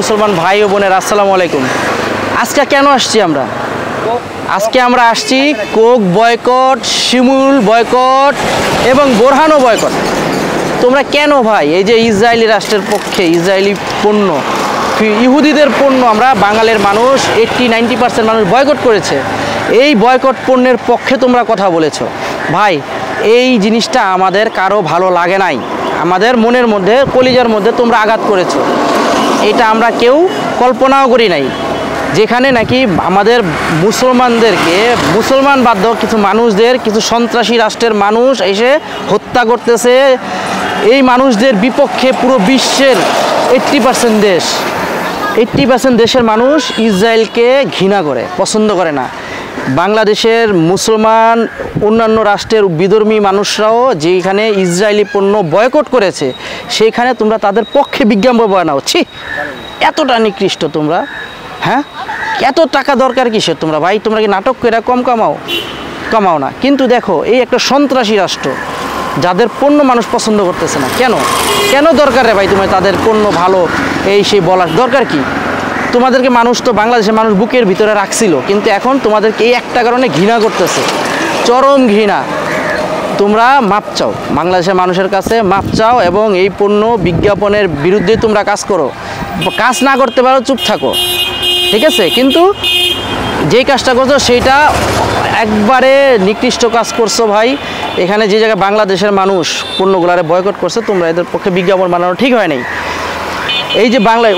মুসলমান ভাই ও বোনের আসসালামু আলাইকুম। আজকে কেন আসছি আমরা? আজকে আমরা আসছি কোক বয়কট, শিমুল বয়কট এবং বোরহানও বয়কট। তোমরা কেন ভাই এই যে ইসরায়েলি রাষ্ট্রের পক্ষে ইসরায়েলি পণ্য, ইহুদিদের পণ্য আমরা বাঙালির মানুষ 80-90% মানুষ বয়কট করেছে, এই বয়কট পণ্যের পক্ষে তোমরা কথা বলেছো। ভাই এই জিনিসটা আমাদের কারো ভালো লাগে নাই, আমাদের মনের মধ্যে কলিজার মধ্যে তোমরা আঘাত করেছো। এটা আমরা কেউ কল্পনাও করি নাই, যেখানে নাকি আমাদের মুসলমানদেরকে, মুসলমান বাধ্য কিছু মানুষদের, কিছু সন্ত্রাসী রাষ্ট্রের মানুষ এসে হত্যা করতেছে। এই মানুষদের বিপক্ষে পুরো বিশ্বের 80% দেশের মানুষ ইসরায়েলকে ঘৃণা করে, পছন্দ করে না। বাংলাদেশের মুসলমান, অন্যান্য রাষ্ট্রের বিধর্মী মানুষরাও যেখানে ইসরায়েলি পণ্য বয়কট করেছে, সেইখানে তোমরা তাদের পক্ষে বিজ্ঞাপন বানাও। ছি, এতটা নিকৃষ্ট তোমরা! হ্যাঁ, এত টাকা দরকার কিসের তোমরা ভাই? তোমরা কি নাটক করে কম কামাও না? কিন্তু দেখো, এই একটা সন্ত্রাসী রাষ্ট্র, যাদের পণ্য মানুষ পছন্দ করতেছে না। কেন দরকার রে ভাই? তোমার তাদের পণ্য ভালো এই সেই বলার দরকার কি? তোমাদেরকে মানুষ তো, বাংলাদেশের মানুষ বুকের ভিতরে রাখছিল, কিন্তু এখন তোমাদেরকে এই একটা কারণে ঘৃণা করতেছে, চরম ঘৃণা। তোমরা মাপ চাও, বাংলাদেশের মানুষের কাছে মাপ চাও এবং এই পণ্য বিজ্ঞাপনের বিরুদ্ধে তোমরা কাজ করো। কাজ না করতে পারো, চুপ থাকো, ঠিক আছে? কিন্তু যেই কাজটা করছো সেইটা একবারে নিকৃষ্ট কাজ করছো ভাই। এখানে যে জায়গায় বাংলাদেশের মানুষ পণ্যগুলারে বয়কট করছে, তোমরা এদের পক্ষে বিজ্ঞাপন বানানো ঠিক হয় নাই। এই যে বাংলায়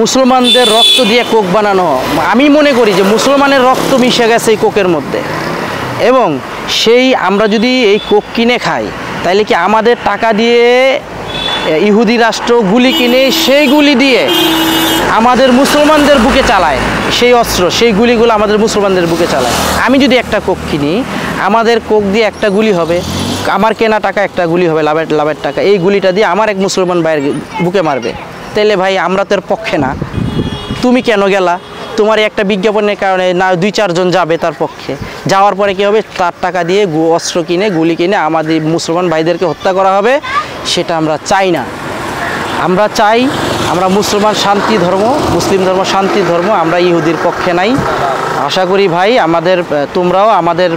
মুসলমানদের রক্ত দিয়ে কোক বানানো, আমি মনে করি যে মুসলমানের রক্ত মিশে গেছে এই কোকের মধ্যে। এবং সেই আমরা যদি এই কোক কিনে খাই, তাইলে কি আমাদের টাকা দিয়ে ইহুদি রাষ্ট্র গুলি কিনে, সেই গুলি দিয়ে আমাদের মুসলমানদের বুকে চালায়, সেই অস্ত্র, সেই গুলিগুলো আমাদের মুসলমানদের বুকে চালায়। আমি যদি একটা কোক কিনি, আমাদের কোক দিয়ে একটা গুলি হবে, আমার কেনা টাকা একটা গুলি হবে, লাভের টাকা, এই গুলিটা দিয়ে আমার এক মুসলমান ভাইয়ের বুকে মারবে। তাইলে ভাই আমরা তো এর পক্ষে না। তুমি কেন গেলা? তোমার একটা বিজ্ঞাপনের কারণে না 2-4 জন যাবে তার পক্ষে, যাওয়ার পরে কী হবে? তার টাকা দিয়ে অস্ত্র কিনে, গুলি কিনে আমাদের মুসলমান ভাইদেরকে হত্যা করা হবে। সেটা আমরা চাই না। আমরা চাই, আমরা মুসলমান শান্তি ধর্ম, মুসলিম ধর্ম শান্তি ধর্ম, আমরা ইহুদির পক্ষে নাই। আশা করি ভাই তোমরাও আমাদের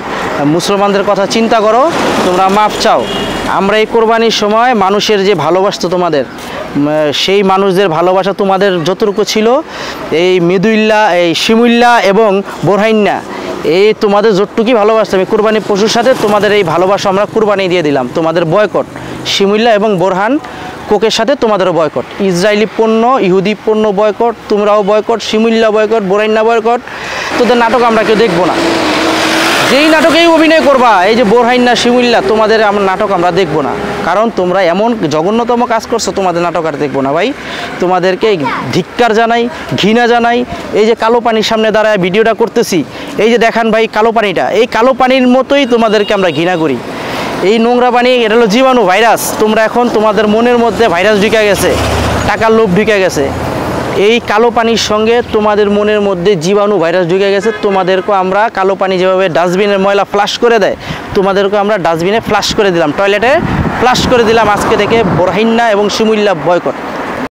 মুসলমানদের কথা চিন্তা করো, তোমরা মাপ চাও। আমরা এই কোরবানির সময় মানুষের যে ভালোবাসতো তোমাদের, সেই মানুষদের ভালোবাসা তোমাদের যতটুকু ছিল, এই মেদুইল্লা, এই শিমুল্লা এবং বোরহাইন্না, এই তোমাদের যতটুকুই ভালোবাসতো, আমি কোরবানি পশুর সাথে তোমাদের এই ভালোবাসা আমরা কোরবানি দিয়ে দিলাম। তোমাদের বয়কট, শিমুল্লা এবং বোরহান কোকের সাথে তোমাদেরও বয়কট। ইসরায়েলি পণ্য, ইহুদি পণ্য বয়কট, তোমরাও বয়কট, শিমুল্লা বয়কট, বোরহাইন্না বয়কট। তোদের নাটক আমরা কেউ দেখবো না। যেই নাটকেই অভিনয় করবা, এই যে বোরহাইন্না, শিমুল্লা, তোমাদের নাটক আমরা দেখবো না। কারণ তোমরা এমন জঘন্যতম কাজ করছো, তোমাদের নাটক আর দেখবো না ভাই। তোমাদেরকে ধিক্কার জানাই, ঘৃণা জানাই। এই যে কালো পানির সামনে দাঁড়ায় ভিডিওটা করতেছি, এই যে দেখান ভাই কালো পানিটা, এই কালো পানির মতোই তোমাদেরকে আমরা ঘৃণা করি। এই নোংরা পানি, এটা হলো জীবাণু, ভাইরাস। তোমরা এখন তোমাদের মনের মধ্যে ভাইরাস ঢুকে গেছে, টাকার লোভ ঢুকে গেছে। এই কালো পানির সঙ্গে তোমাদের মনের মধ্যে জীবাণু, ভাইরাস ঢুকে গেছে। তোমাদেরকে আমরা কালো পানি যেভাবে ডাস্টবিনের ময়লা ফ্লাশ করে দেয়, তোমাদেরকে আমরা ডাস্টবিনে ফ্লাশ করে দিলাম, টয়লেটে ফ্লাশ করে দিলাম। আজকে থেকে বোরহাইন্না এবং শিমুল্লা বয়কট।